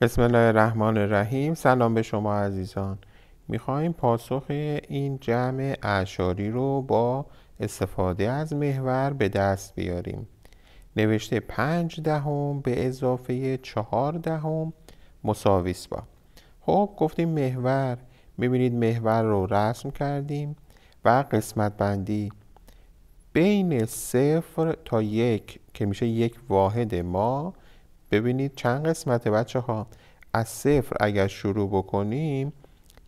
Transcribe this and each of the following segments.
بسم الله الرحمن الرحیم. سلام به شما عزیزان. میخوایم پاسخ این جمع اعشاری رو با استفاده از محور به دست بیاریم. نوشته 5/10 به اضافه 4/10 مساویس با. خب گفتیم محور، میبینید محور رو رسم کردیم و قسمت بندی بین 0 تا 1 که میشه یک واحد ما. ببینید چند قسمته بچه ها. از 0 اگر شروع بکنیم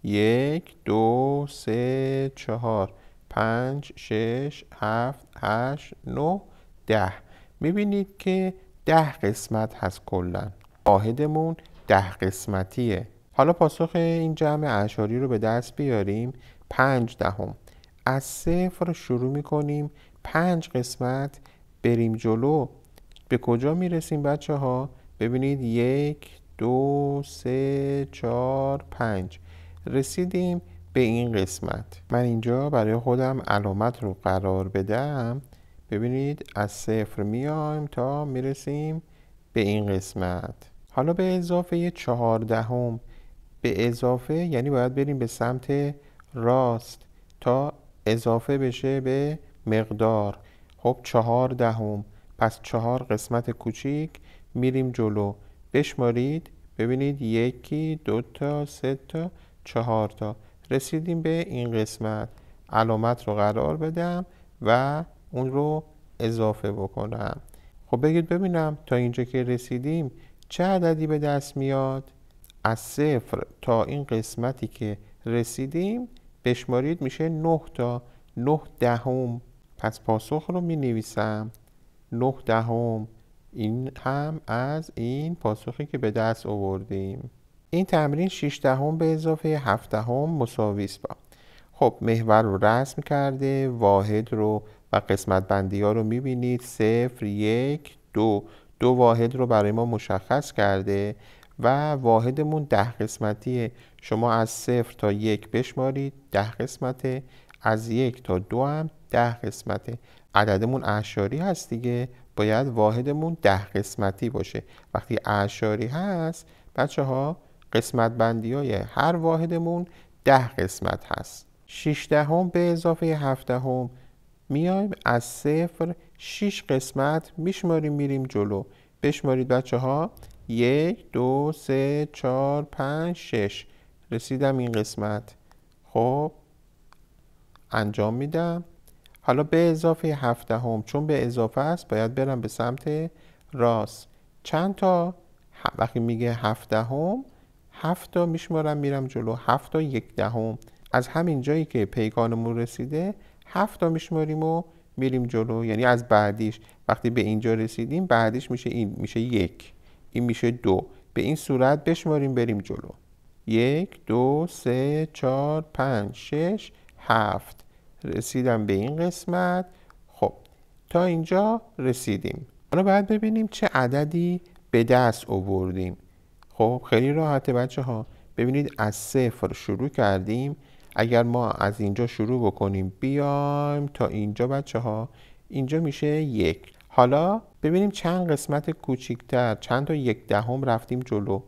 1 2 3 4 5 6 7 8 9 10. میبینید که 10 قسمت هست. کلا واحدمون 10 قسمتیه. حالا پاسخ این جمع اعشاری رو به دست بیاریم. 5/10 از 0 شروع میکنیم 5 قسمت بریم جلو. به کجا میرسیم بچه ها؟ ببینید 1 2 3 4 5 رسیدیم به این قسمت. من اینجا برای خودم علامت رو قرار بدم. ببینید از 0 میایم تا میرسیم به این قسمت. حالا به اضافه 4/10 به اضافه یعنی باید بریم به سمت راست تا اضافه بشه به مقدار. خب 4/10 پس 4 قسمت کوچیک میریم جلو. بشمارید ببینید 1 2 تا 3 تا 4 تا رسیدیم به این قسمت. علامت رو قرار بدم و اون رو اضافه بکنم. خب بگید ببینم تا اینجا که رسیدیم چه عددی به دست میاد؟ از 0 تا این قسمتی که رسیدیم بشمارید میشه 9 تا 9/10. پس پاسخ رو می نویسم 9/10. این هم از این پاسخی که به دست آوردیم. این تمرین 6/10 به اضافه 7/10 مساویس با. خب محور رو رسم کرده، واحد رو و قسمت بندی ها رو میبینید 0 1 2. دو واحد رو برای ما مشخص کرده و واحدمون 10 قسمتیه. شما از 0 تا 1 بشمارید 10 قسمته، از 1 تا 2 هم 10 قسمته. عددمون اعشاری هست دیگه، باید واحدمون 10 قسمتی باشه. وقتی اعشاری هست بچه ها قسمت بندی های هر واحدمون 10 قسمت هست. 6/10 به اضافه 7/10 میایم از 0 6 قسمت میشماریم میریم جلو. بشمارید بچه ها 1 2 3 4 5 6 رسیدم این قسمت. خب انجام میدم. حالا به اضافه 7/10 چون به اضافه است باید برم به سمت راست. چند تا؟ وقتی میگه 7/10 7 تا میشمارم میرم جلو. 7 تا 1/10. از همین جایی که پیکانمون رسیده 7 تا میشماریم و میریم جلو. یعنی از بعدیش وقتی به اینجا رسیدیم بعدیش میشه این، میشه 1، این میشه 2. به این صورت بشماریم بریم جلو. 1 2 3 4 5 6 7 رسیدم به این قسمت. خب تا اینجا رسیدیم. حالا باید ببینیم چه عددی به دست آوردیم. خب خیلی راحته بچه ها. ببینید از 0 شروع کردیم. اگر ما از اینجا شروع بکنیم بیایم تا اینجا بچه ها، اینجا میشه 1. حالا ببینیم چند قسمت کوچیکتر، چند تا 1/10 رفتیم جلو.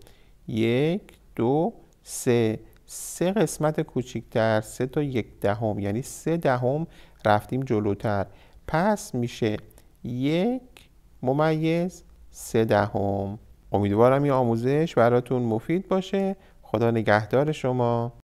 1 2 3 3 قسمت کوچیکتر، 3 تا 1/10 یعنی 3/10 رفتیم جلوتر. پس میشه 1/3. امیدوارم این آموزش براتون مفید باشه. خدا نگهدار شما.